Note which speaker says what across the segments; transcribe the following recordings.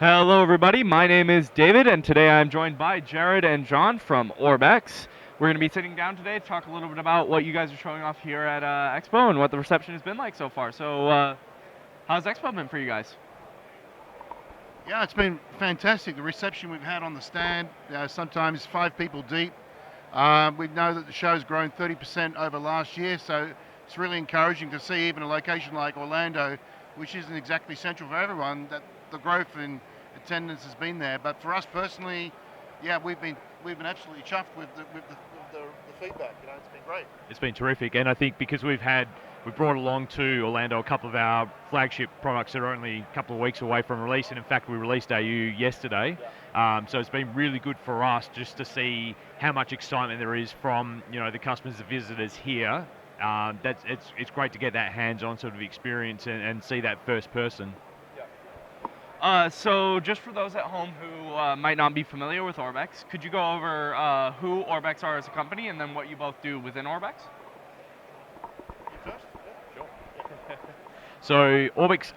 Speaker 1: Hello, everybody. My name is David, and today I'm joined by Jared and John from Orbx. We're going to be sitting down today to talk a little bit about what you guys are showing off here at Expo and what the reception has been like so far. So, how's Expo been for you guys?
Speaker 2: Yeah, it's been fantastic. The reception we've had on the stand, sometimes 5 people deep. We know that the show's grown 30% over last year, so it's really encouraging to see even a location like Orlando, which isn't exactly central for everyone, that the growth in attendance has been there. But for us personally, yeah, we've been absolutely chuffed with the feedback. It's been great.
Speaker 3: It's been terrific, and I think because we've brought along to Orlando a couple of our flagship products that are only a couple of weeks away from release, and in fact we released AU yesterday. So it's been really good for us just to see how much excitement there is from the customers, the visitors here. It's great to get that hands-on sort of experience and see that first person.
Speaker 1: So, just for those at home who might not be familiar with Orbx, could you go over who Orbx are as a company and then what you both do within Orbx?
Speaker 2: You first?
Speaker 3: Sure. So Orbx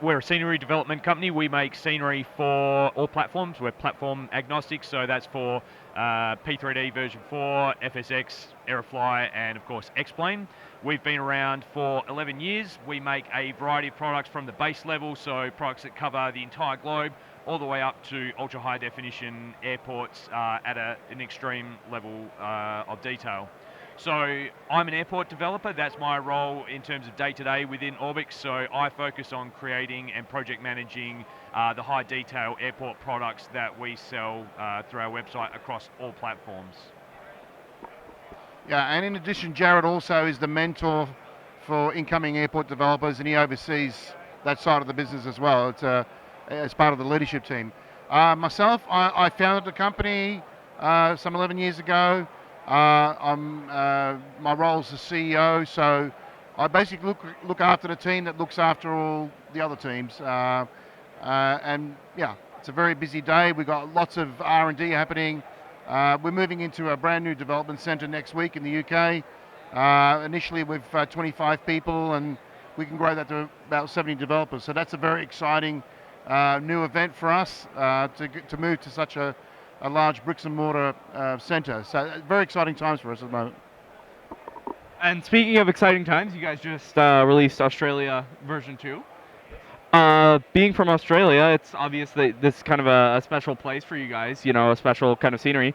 Speaker 3: we're a scenery development company. We make scenery for all platforms. We're platform agnostic, so that's for P3D version 4, FSX, Aerofly, and of course X-Plane. We've been around for 11 years. We make a variety of products from the base level, so products that cover the entire globe, all the way up to ultra high definition airports at an extreme level of detail. So I'm an airport developer. That's my role in terms of day-to-day within Orbx. So I focus on creating and project managing the high detail airport products that we sell through our website across all platforms.
Speaker 2: Yeah, and in addition, Jared also is the mentor for incoming airport developers, and he oversees that side of the business as well. It's as part of the leadership team. Myself, I founded the company some 11 years ago. My role is the CEO, so I basically look after the team that looks after all the other teams. And yeah, it's a very busy day. We've got lots of R&D happening. We're moving into a brand new development centre next week in the UK. Initially with 25 people, and we can grow that to about 70 developers. So that's a very exciting new event for us to move to such a large bricks and mortar centre. So very exciting times for us at the moment.
Speaker 1: And speaking of exciting times, you guys just released Australia version 2. Being from Australia, it's obvious that this is kind of a special place for you guys, a special kind of scenery.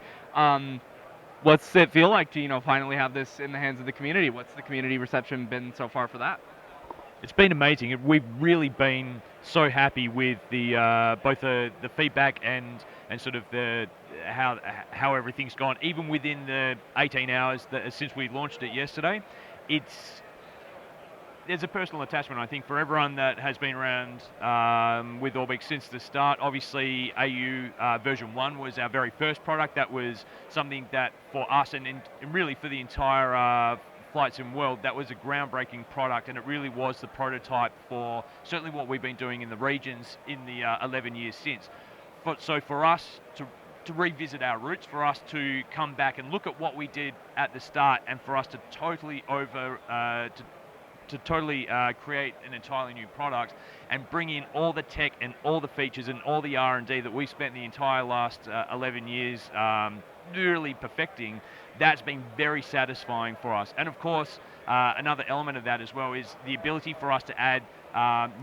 Speaker 1: What's it feel like to, finally have this in the hands of the community? What's the community reception been so far for that?
Speaker 3: It's been amazing. We've really been so happy with the both the feedback and sort of the how everything's gone. Even within the 18 hours since we launched it yesterday, there's a personal attachment, I think, for everyone that has been around with Orbx since the start. Obviously, AU version 1 was our very first product. That was something that for us and really for the entire flight sim world, that was a groundbreaking product, and it really was the prototype for certainly what we've been doing in the regions in the 11 years since. So for us to revisit our roots, for us to come back and look at what we did at the start, and for us to totally create an entirely new product and bring in all the tech and all the features and all the R&D that we spent the entire last 11 years really perfecting, that's been very satisfying for us. And of course, another element of that as well is the ability for us to add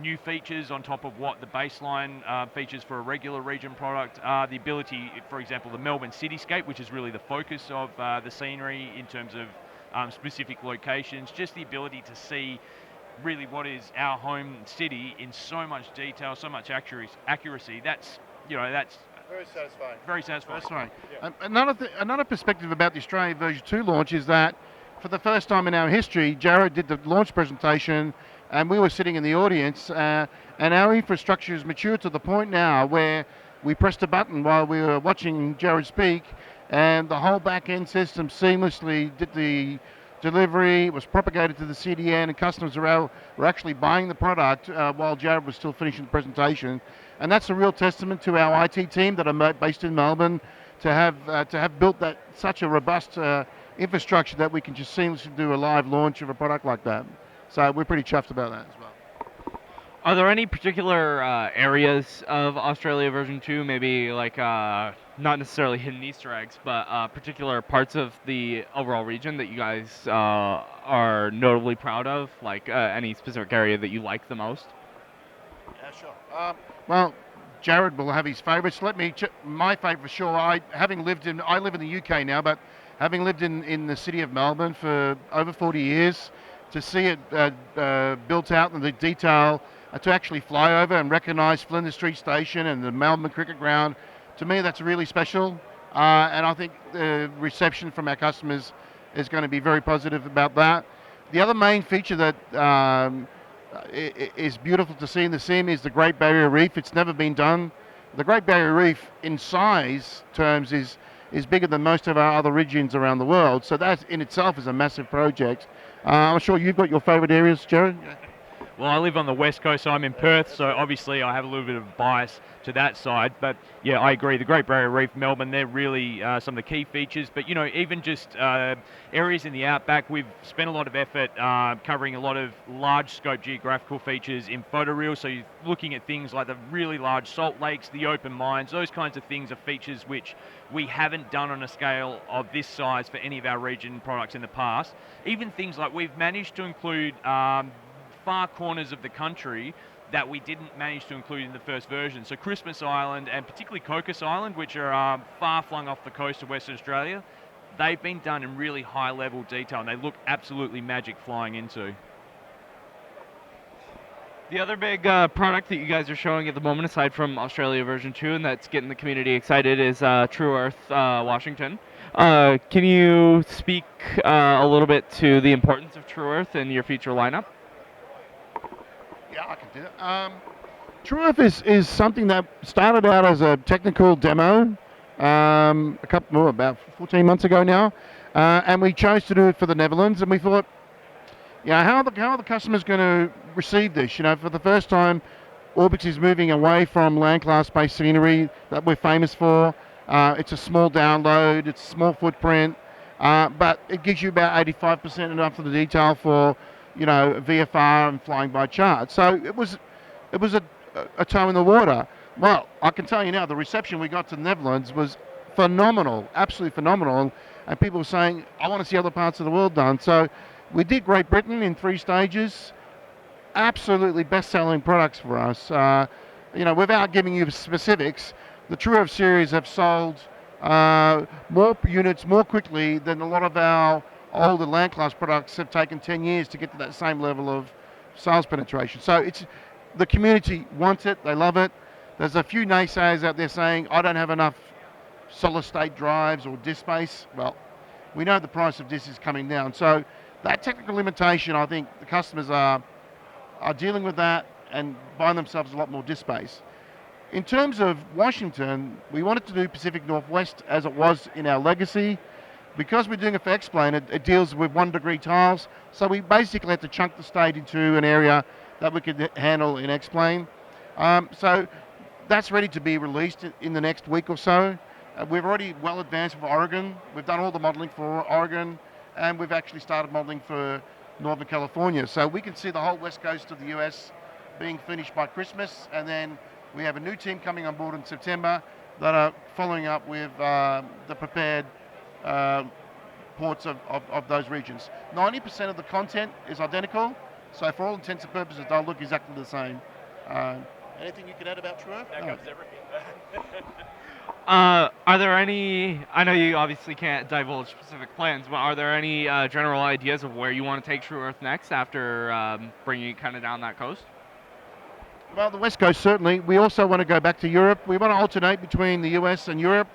Speaker 3: new features on top of what the baseline features for a regular region product are. The ability, for example, the Melbourne cityscape, which is really the focus of the scenery in terms of specific locations, just the ability to see really what is our home city in so much detail, so much accuracy. That's
Speaker 2: Very satisfying.
Speaker 3: very satisfying.
Speaker 2: Yeah. Another perspective about the Australian version 2 launch is that for the first time in our history, Jared did the launch presentation and we were sitting in the audience, and our infrastructure is mature to the point now where we pressed a button while we were watching Jared speak, and the whole back-end system seamlessly did the delivery. It was propagated to the CDN, and customers were actually buying the product while Jared was still finishing the presentation. And that's a real testament to our IT team that are based in Melbourne to have built such a robust infrastructure that we can just seamlessly do a live launch of a product like that. So we're pretty chuffed about that as well.
Speaker 1: Are there any particular areas of Australia version 2, maybe like not necessarily hidden Easter eggs, but particular parts of the overall region that you guys are notably proud of? Like any specific area that you like the most?
Speaker 2: Yeah, sure. Well, Jared will have his favourites. My favourite for sure. I live in the UK now, but having lived in the city of Melbourne for over 40 years, to see it built out in the detail, to actually fly over and recognise Flinders Street Station and the Melbourne Cricket Ground, to me that's really special. And I think the reception from our customers is going to be very positive about that. The other main feature that is beautiful to see in the sim is the Great Barrier Reef. It's never been done. The Great Barrier Reef, in size terms, is bigger than most of our other regions around the world. So that in itself is a massive project. I'm sure you've got your favourite areas, Jared.
Speaker 3: Well, I live on the west coast, so I'm in Perth, so obviously I have a little bit of bias to that side. But yeah, I agree. The Great Barrier Reef, Melbourne, they're really some of the key features. But even just areas in the outback, we've spent a lot of effort covering a lot of large scope geographical features in photoreels. So you're looking at things like the really large salt lakes, the open mines, those kinds of things are features which we haven't done on a scale of this size for any of our region products in the past. Even things like we've managed to include far corners of the country that we didn't manage to include in the first version. So Christmas Island and particularly Cocos Island, which are far flung off the coast of Western Australia, they've been done in really high level detail and they look absolutely magic flying into.
Speaker 1: The other big product that you guys are showing at the moment, aside from Australia version 2, and that's getting the community excited, is True Earth Washington. Can you speak a little bit to the importance of True Earth in your future lineup?
Speaker 2: Yeah, I can do that. True Earth is something that started out as a technical demo about 14 months ago now, and we chose to do it for the Netherlands, and we thought, how are the customers going to receive this? For the first time, Orbx is moving away from land class-based scenery that we're famous for. It's a small download, it's a small footprint, but it gives you about 85% enough of the detail for VFR and flying by chart. So it was a toe in the water. Well, I can tell you now, the reception we got to the Netherlands was phenomenal, absolutely phenomenal, and people were saying, I want to see other parts of the world done. So we did Great Britain in 3 stages, absolutely best-selling products for us. Without giving you specifics, the True Earth series have sold more units more quickly than a lot of our older land class products have taken 10 years to get to that same level of sales penetration. So the community wants it, they love it. There's a few naysayers out there saying, I don't have enough solid state drives or disk space. Well, we know the price of disk is coming down. So that technical limitation, I think the customers are dealing with that and buying themselves a lot more disk space. In terms of Washington, we wanted to do Pacific Northwest as it was in our legacy. Because we're doing it for X-Plane, it deals with 1 degree tiles, so we basically had to chunk the state into an area that we could handle in X-Plane. So that's ready to be released in the next week or so. We've already well advanced with Oregon. We've done all the modelling for Oregon, and we've actually started modelling for Northern California. So we can see the whole west coast of the US being finished by Christmas, and then we have a new team coming on board in September that are following up with the prepared ports of those regions. 90% of the content is identical, so for all intents and purposes, they'll look exactly the same. Anything you can add about True Earth?
Speaker 3: That covers everything.
Speaker 1: Are there any, I know you obviously can't divulge specific plans, but are there any general ideas of where you want to take True Earth next after bringing it kind of down that coast?
Speaker 2: Well, the West Coast, certainly. We also want to go back to Europe. We want to alternate between the US and Europe.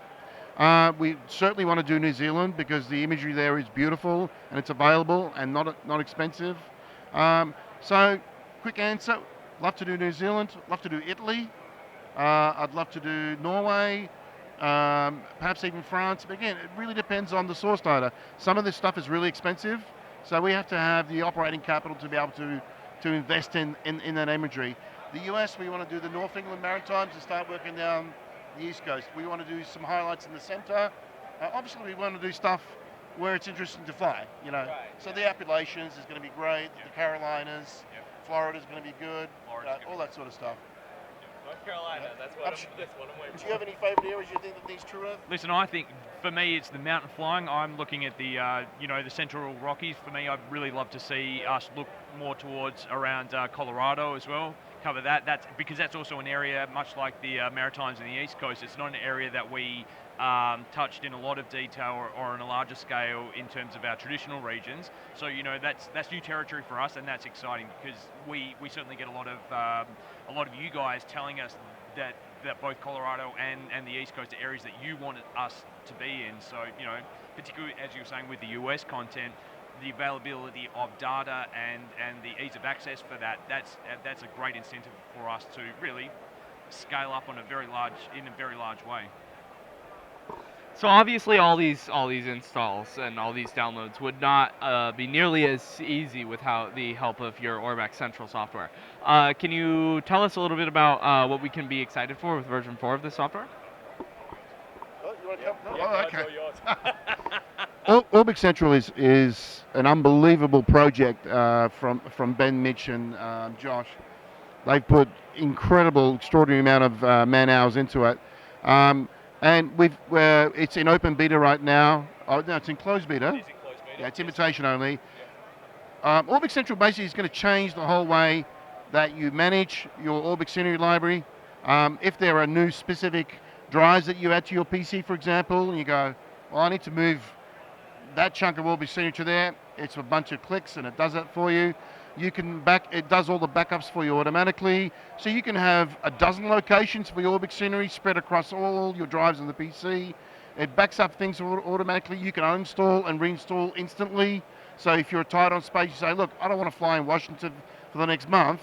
Speaker 2: We certainly want to do New Zealand because the imagery there is beautiful and it's available and not expensive. So, quick answer, love to do New Zealand, love to do Italy, I'd love to do Norway, perhaps even France. But again, it really depends on the source data. Some of this stuff is really expensive, so we have to have the operating capital to be able to invest in that imagery. The US, we want to do the North England Maritimes and start working down the East Coast. We want to do some highlights in the centre. Obviously, we want to do stuff where it's interesting to fly, Right, so the Appalachians is going to be great, the Carolinas, Florida's going to be good,
Speaker 3: Florida's gonna
Speaker 2: all
Speaker 3: be
Speaker 2: that sort of stuff.
Speaker 1: North Carolina, that's what I'm waiting
Speaker 2: Do you have any favourite areas you think that needs true of?
Speaker 3: Listen, I think for me it's the mountain flying. I'm looking at the the Central Rockies. For me, I'd really love to see us look more towards around Colorado as well. Cover that. That's because that's also an area much like the Maritimes and the East Coast. It's not an area that we touched in a lot of detail or on a larger scale in terms of our traditional regions. So that's new territory for us, and that's exciting because we certainly get a lot of you guys telling us that both Colorado and the East Coast are areas that you wanted us to be in. So, particularly as you were saying with the US content, the availability of data and the ease of access for that's a great incentive for us to really scale up in a very large way.
Speaker 1: So obviously all these installs and all these downloads would not be nearly as easy without the help of your Orbx Central software. Can you tell us a little bit about what we can be excited for with version 4 of this software?
Speaker 2: Oh, you want to come? Oh, okay. Orbx Central is an unbelievable project from Ben, Mitch, and Josh. They've put extraordinary amount of man hours into it. And it's in open beta right now. Oh, no, it's in closed beta.
Speaker 3: It is in closed beta.
Speaker 2: Yeah, it's invitation only. Orbx Central basically is going to change the whole way that you manage your Orbx Scenery library. If there are new specific drives that you add to your PC, for example, and you go, well, I need to move that chunk of Orbx Scenery to there, it's a bunch of clicks and it does that for you. It does all the backups for you automatically. So you can have a dozen locations for your Orbx Scenery spread across all your drives on the PC. It backs up things automatically. You can uninstall and reinstall instantly. So if you're tight on space, you say, look, I don't want to fly in Washington for the next month.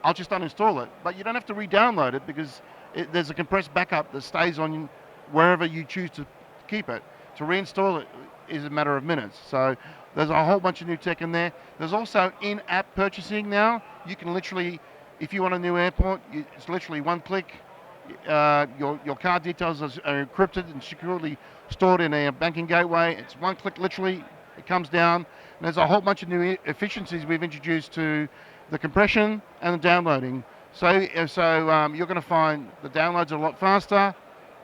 Speaker 2: I'll just uninstall it. But you don't have to re-download it because there's a compressed backup that stays on wherever you choose to keep it. To reinstall it is a matter of minutes. So there's a whole bunch of new tech in there. There's also in-app purchasing now. You can literally, if you want a new airport, it's literally one click. Your card details are encrypted and securely stored in a banking gateway. It's one click literally. It comes down. And there's a whole bunch of new efficiencies we've introduced to the compression and the downloading. So you're going to find the downloads are a lot faster,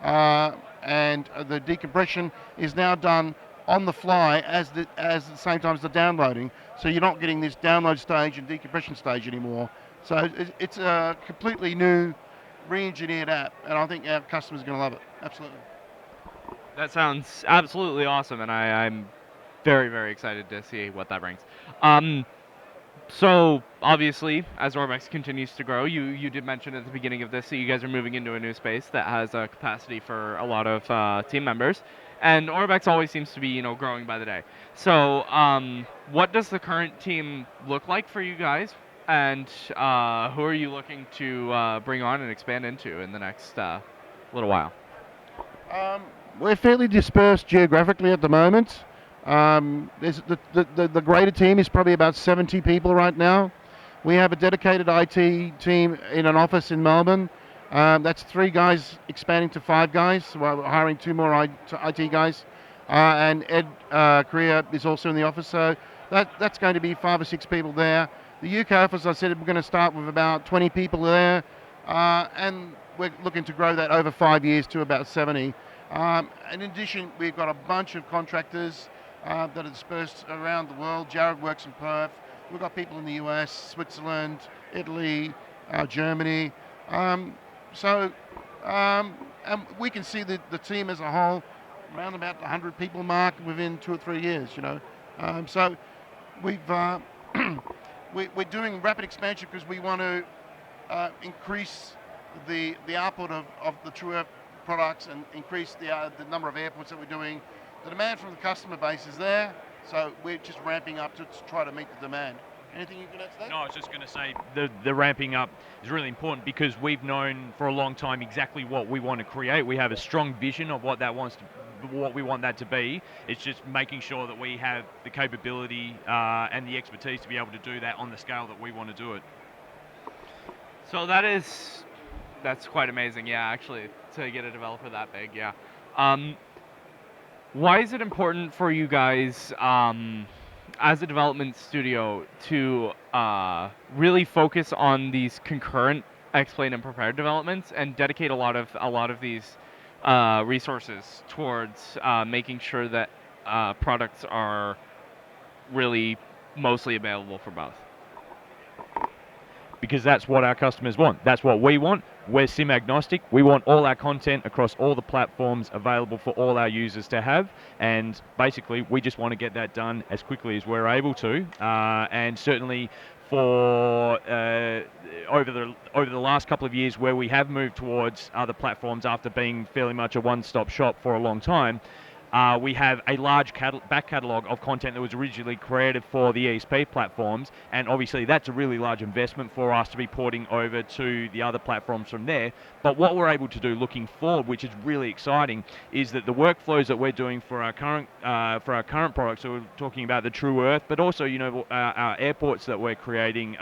Speaker 2: and the decompression is now done on the fly at the same time as the downloading. So you're not getting this download stage and decompression stage anymore. So it's a completely new, re-engineered app, and I think our customers are going to love it. Absolutely.
Speaker 1: That sounds absolutely awesome, and I'm very, very excited to see what that brings. So obviously, as Orbx continues to grow, you did mention at the beginning of this that you guys are moving into a new space that has a capacity for a lot of team members, and Orbx always seems to be growing by the day. So what does the current team look like for you guys, and who are you looking to bring on and expand into in the next little while?
Speaker 2: We're fairly dispersed geographically at the moment. There's the greater team is probably about 70 people right now. We have a dedicated IT team in an office in Melbourne. That's 3 guys expanding to 5 guys. So we're hiring 2 more IT guys. And Ed Korea is also in the office. So that's going to be 5 or 6 people there. The UK office, I said, we're going to start with about 20 people there. And we're looking to grow that over 5 years to about 70. In addition, we've got a bunch of contractors that are dispersed around the world. Jared works in Perth. We've got people in the US, Switzerland, Italy, Germany. And we can see the team as a whole around about the 100 people mark within 2 or 3 years. So we're doing rapid expansion because we want to increase the output of the True Earth products and increase the number of airports that we're doing. The demand from the customer base is there, so we're just ramping up to try to meet the demand. Anything you can add to that?
Speaker 3: No, I was just going to say the ramping up is really important because we've known for a long time exactly what we want to create. We have a strong vision of what we want that to be. It's just making sure that we have the capability and the expertise to be able to do that on the scale that we want to do it.
Speaker 1: So that's quite amazing, yeah, actually, to get a developer that big, yeah. Why is it important for you guys as a development studio to really focus on these concurrent explain and prepare developments and dedicate a lot of these resources towards making sure that products are really mostly available for both.
Speaker 3: Because that's what our customers want. That's what we want. We're sim agnostic. We want all our content across all the platforms available for all our users to have, and basically we just want to get that done as quickly as we're able to. And certainly for over the last couple of years, where we have moved towards other platforms after being fairly much a one-stop shop for a long time. We have a large back catalogue of content that was originally created for the ESP platforms, and obviously that's a really large investment for us to be porting over to the other platforms from there. But what we're able to do looking forward, which is really exciting, is that the workflows that we're doing for our current products, so we're talking about the True Earth, but also our airports that we're creating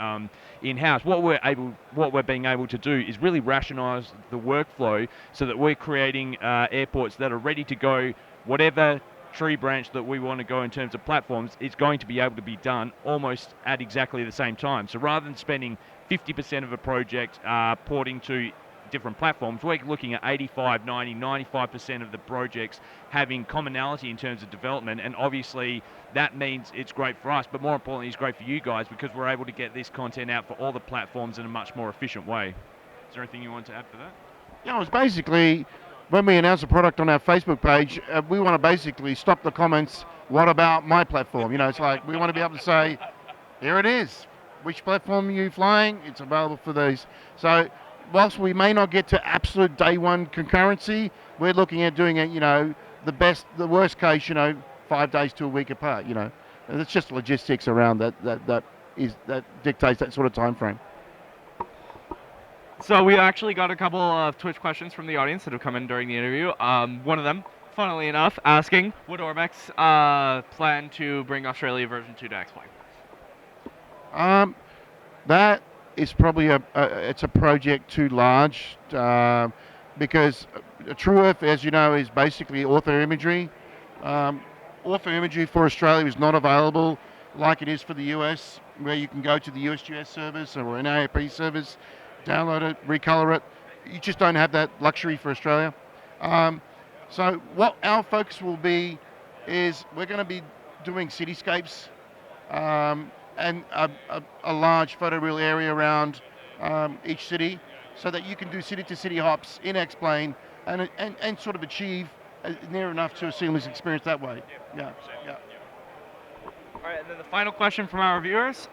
Speaker 3: in-house. What we're being able to do is really rationalise the workflow so that we're creating airports that are ready to go. Whatever tree branch that we want to go in terms of platforms, is going to be able to be done almost at exactly the same time. So rather than spending 50% of a project porting to different platforms, we're looking at 85, 90, 95% of the projects having commonality in terms of development, and obviously that means it's great for us, but more importantly it's great for you guys because we're able to get this content out for all the platforms in a much more efficient way. Is there anything you want to add to that?
Speaker 2: Yeah, it was basically, when we announce a product on our Facebook page, we want to basically stop the comments, what about my platform? It's like we want to be able to say, here it is. Which platform are you flying? It's available for these. So whilst we may not get to absolute day one concurrency, we're looking at doing it, the worst case, 5 days to a week apart, And it's just logistics around that dictates that sort of time frame.
Speaker 1: So we actually got a couple of Twitch questions from the audience that have come in during the interview. One of them, funnily enough, asking, would Orbx plan to bring Australia version 2 to X-Plane?
Speaker 2: That is probably it's a project too large because True Earth, as you know, is basically author imagery. Author imagery for Australia is not available like it is for the US, where you can go to the USGS service or an AAP service, download it, recolor it. You just don't have that luxury for Australia. So what our focus will be is we're going to be doing cityscapes and a large photoreal area around each city so that you can do city-to-city hops in X-Plane and sort of achieve near enough to a seamless experience that way. Yeah.
Speaker 1: All right, and then the final question from our viewers.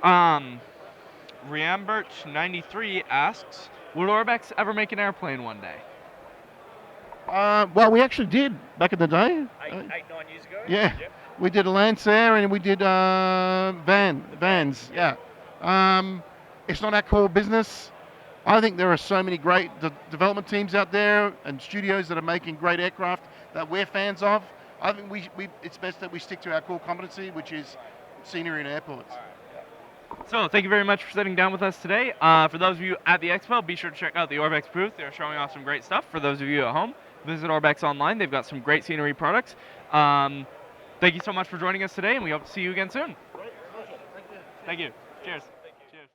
Speaker 1: Riambert93 asks, will Orbx ever make an airplane one day?
Speaker 2: Well, we actually did back in the day.
Speaker 3: 9 years ago?
Speaker 2: Yeah. Yep. We did a Lancer and we did vans. Yeah. It's not our core business. I think there are so many great development teams out there and studios that are making great aircraft that we're fans of. I think it's best that we stick to our core competency, which is scenery and airports.
Speaker 1: So thank you very much for sitting down with us today. For those of you at the Expo, be sure to check out the Orbx booth. They're showing off some great stuff. For those of you at home, visit Orbx online. They've got some great scenery products. Thank you so much for joining us today, and we hope to see you again soon.
Speaker 2: Great. Thank you.
Speaker 1: Thank you. Cheers.